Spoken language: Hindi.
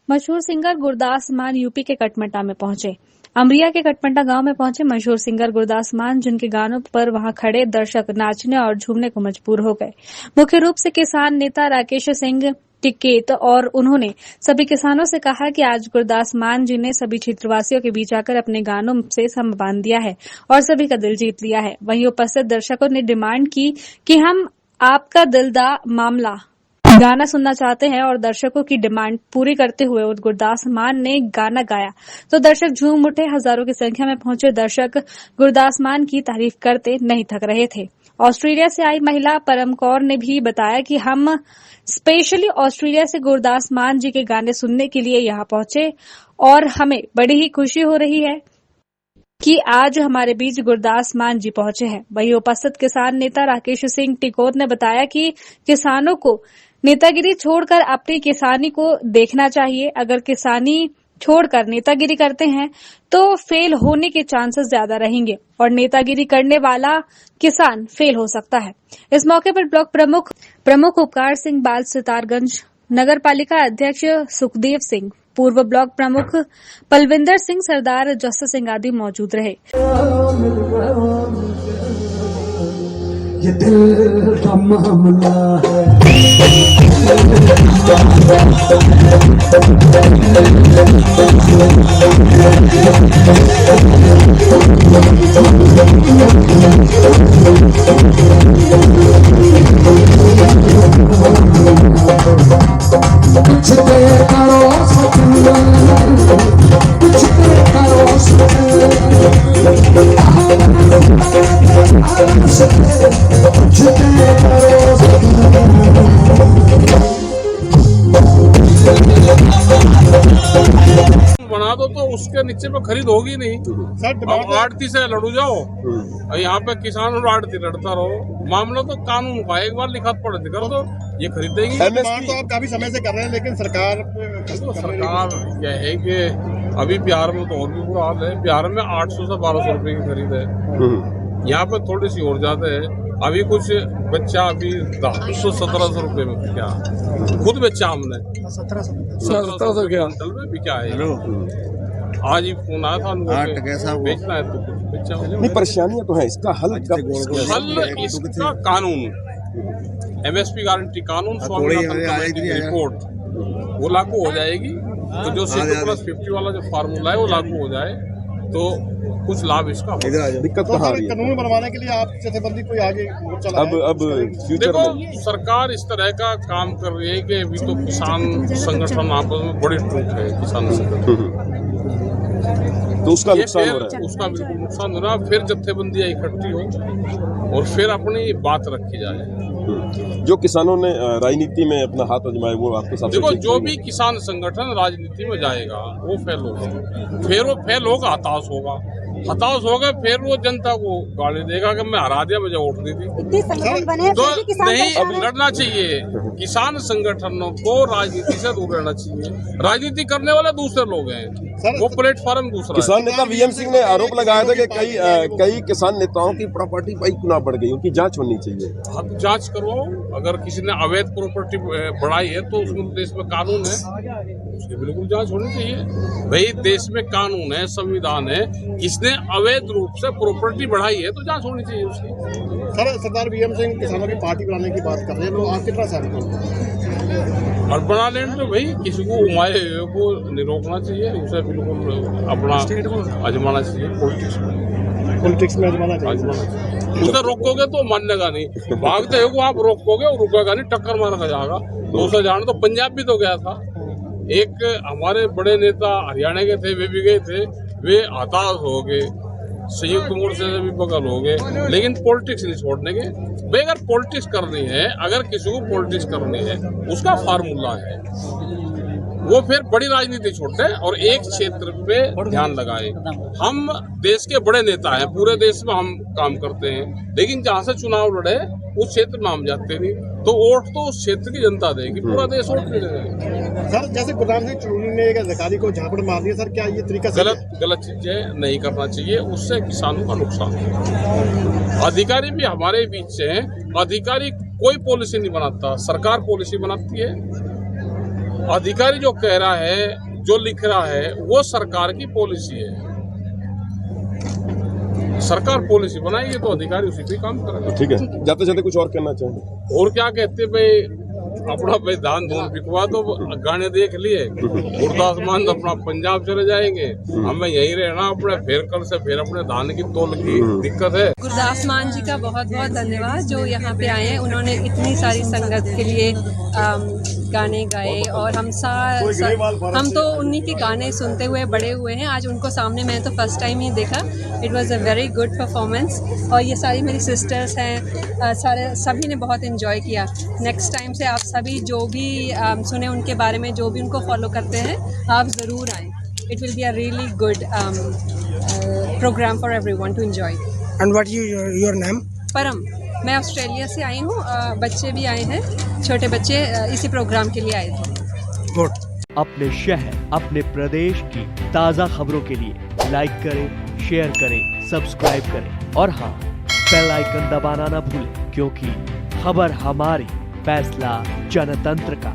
मशहूर सिंगर गुरदास मान यूपी के कटमंटा में पहुंचे। अमरिया के कटमंटा गांव में पहुंचे मशहूर सिंगर गुरदास मान, जिनके गानों पर वहां खड़े दर्शक नाचने और झूमने को मजबूर हो गए। मुख्य रूप से किसान नेता राकेश सिंह टिकैत और उन्होंने सभी किसानों से कहा कि आज गुरदास मान जी ने सभी क्षेत्रवासियों के बीच आकर अपने गानों से सम बांध दिया है और सभी का दिल जीत लिया है। वहीं उपस्थित दर्शकों ने डिमांड की कि हम आपका दिलदा मामला गाना सुनना चाहते हैं और दर्शकों की डिमांड पूरी करते हुए गुरदास मान ने गाना गाया तो दर्शक झूम उठे। हजारों की संख्या में पहुंचे दर्शक गुरदास मान की तारीफ करते नहीं थक रहे थे। ऑस्ट्रेलिया से आई महिला परम कौर ने भी बताया कि हम स्पेशली ऑस्ट्रेलिया से गुरदास मान जी के गाने सुनने के लिए यहाँ पहुंचे और हमें बड़ी ही खुशी हो रही है कि आज हमारे बीच गुरदास मान जी पहुंचे हैं। वहीं उपस्थित किसान नेता राकेश सिंह टिकैत ने बताया कि किसानों को नेतागिरी छोड़कर अपनी किसानी को देखना चाहिए। अगर किसानी छोड़कर नेतागिरी करते हैं तो फेल होने के चांसेस ज्यादा रहेंगे और नेतागिरी करने वाला किसान फेल हो सकता है। इस मौके पर ब्लॉक प्रमुख उपकार सिंह बाल सितारगंज, नगर पालिका अध्यक्ष सुखदेव सिंह, पूर्व ब्लॉक प्रमुख पलविंदर सिंह, सरदार जस्सा सिंह आदि मौजूद रहे। ये दिल का मामला बना दो तो उसके नीचे पे खरीद होगी नहीं। अब आड़ती से लड़ू जाओ और यहाँ पे किसान और आड़ती लड़ता रहो। मामला तो कानून का, एक बार लिखा पढ़ कर दो ये खरीदेगी। तो आप काफी समय से कर रहे हैं, लेकिन सरकार क्या है कि अभी बिहार में तो और भी बुरा हाल है। बिहार में 800 से 1200 रुपए की खरीद है, यहाँ पे थोड़ी सी और ज्यादा है। अभी कुछ बच्चा अभी 1700 रुपए में क्या खुद बेचा हमने 1700 के अंतल में भी क्या है। आज ही फोन आया था बेचना है तो कुछ बेचा। नहीं, परेशानियां तो है, इसका हल इसका कानून MSP गारंटी कानून रिपोर्ट वो लागू हो जाएगी। तो जो 6+50 वाला जो फार्मूला है वो लागू हो जाए तो कुछ लाभ इसका। दिक्कत कहाँ आ रही है? कानून बनवाने के लिए आप जथेबंदी कोई आगे अब फ्यूचर में सरकार इस तरह का काम कर रही है कि अभी तो किसान संगठन आपस में बड़ी टूट है। किसान संगठन तो उसका नुकसान हो रहा है, उसका बिल्कुल नुकसान हो रहा है। फिर जत्थेबंदियां इकट्ठी हो और फिर अपनी बात रखी जाए। जो किसानों ने राजनीति में अपना हाथ आजमाया वो आपके साथ देखो, जो भी किसान संगठन राजनीति में जाएगा वो फेल होगा। फिर वो फेल होगा, हताश होगा, फिर वो जनता को गाली देगा कि मैं हरा दिया, मुझे वोट दी थी। तो नहीं, अब लड़ना चाहिए। किसान संगठनों को राजनीति से दूर रहना चाहिए। राजनीति करने वाले दूसरे लोग हैं, वो प्लेटफॉर्म दूसरा। किसान नेता VM सिंह ने आरोप लगाया था कि कई किसान नेताओं की प्रॉपर्टी गुना बढ़ गई, उनकी जांच होनी चाहिए। आप जांच करवाओ, अगर किसी ने अवैध प्रॉपर्टी बढ़ाई है तो उसमें देश में कानून है, उसकी बिल्कुल जांच होनी चाहिए। भाई देश में कानून है, संविधान है, किसने अवैध रूप से प्रॉपर्टी बढ़ाई है तो जांच होनी चाहिए उसकी। सरदार VM सिंह किसानों की पार्टी बनाने की बात कर रहे हैं, तो आप कितना सहमत हो? और बना लेने तो भाई किसी को उमाए को नहीं रोकना चाहिए, उसे बिल्कुल अपना आजमाना चाहिए। पॉलिटिक्स में आजमाना चाहिए। उसे रोकोगे तो मानेगा नहीं, भागते हो आप रोकोगे और रुकेगा नहीं, टक्कर मारा जाएगा। तो उसे जान तो पंजाब भी तो गया था, एक हमारे बड़े नेता हरियाणा के थे, वे भी गए थे, वे हताश हो गए, संयुक्त मोर्चे से भी बगल हो गए। लेकिन पॉलिटिक्स नहीं छोड़ने के भाई। अगर पॉलिटिक्स करनी है, अगर किसी को पॉलिटिक्स करनी है, उसका फार्मूला है, वो फिर बड़ी राजनीति छोड़ते हैं और एक क्षेत्र पे ध्यान लगाए। हम देश के बड़े नेता हैं, पूरे देश में हम काम करते हैं, लेकिन जहाँ से चुनाव लड़े उस क्षेत्र में हम जाते नहीं, तो वोट तो उस क्षेत्र की जनता देगी, पूरा देश वोट नहीं देगा। सर, जैसे गुरदास सिंह चुनूनी ने एक अधिकारी को झापड़ मार दिया, सर क्या ये तरीका गलत चीजें नहीं करना चाहिए, उससे किसानों का नुकसान है। अधिकारी भी हमारे बीच से हैं, अधिकारी कोई पॉलिसी नहीं बनाता, सरकार पॉलिसी बनाती है। अधिकारी जो कह रहा है, जो लिख रहा है, वो सरकार की पॉलिसी है। सरकार पॉलिसी बनाएगी तो अधिकारी उसी पे काम करेगा। ठीक है, जाते जाते कुछ और कहना चाहेंगे? और क्या कहते भाई, अपना भाई धान धून बिकवा दो, गाने देख लिए, गुरदास मान अपना पंजाब चले जाएंगे, हमें यहीं रहना अपने, फिर कल से फिर अपने धान की तोल की दिक्कत है। गुरदास मान जी का बहुत बहुत धन्यवाद जो यहाँ पे आए हैं। उन्होंने इतनी सारी संगत के लिए गाने गाए और हम तो उन्हीं के गाने सुनते हुए बड़े हुए हैं। आज उनको सामने मैं तो फर्स्ट टाइम ही देखा। It was a very good performance और ये सारी मेरी सिस्टर्स हैं, सभी ने बहुत एंजॉय किया। नेक्स्ट टाइम से आप सभी जो भी सुने उनके बारे में, जो भी उनको फॉलो करते हैं, आप ज़रूर आएँ। It will be a really good programme for everyone to enjoy. And what your name? परम, मैं ऑस्ट्रेलिया से आई हूँ। बच्चे भी आए हैं, छोटे बच्चे इसी प्रोग्राम के लिए आए थे। Good. अपने शहर, अपने प्रदेश की ताज़ा खबरों के लिए लाइक करें, शेयर करें, सब्सक्राइब करें और हाँ, बेल आइकन दबाना ना भूलें, क्योंकि खबर हमारी, फैसला जनतंत्र का।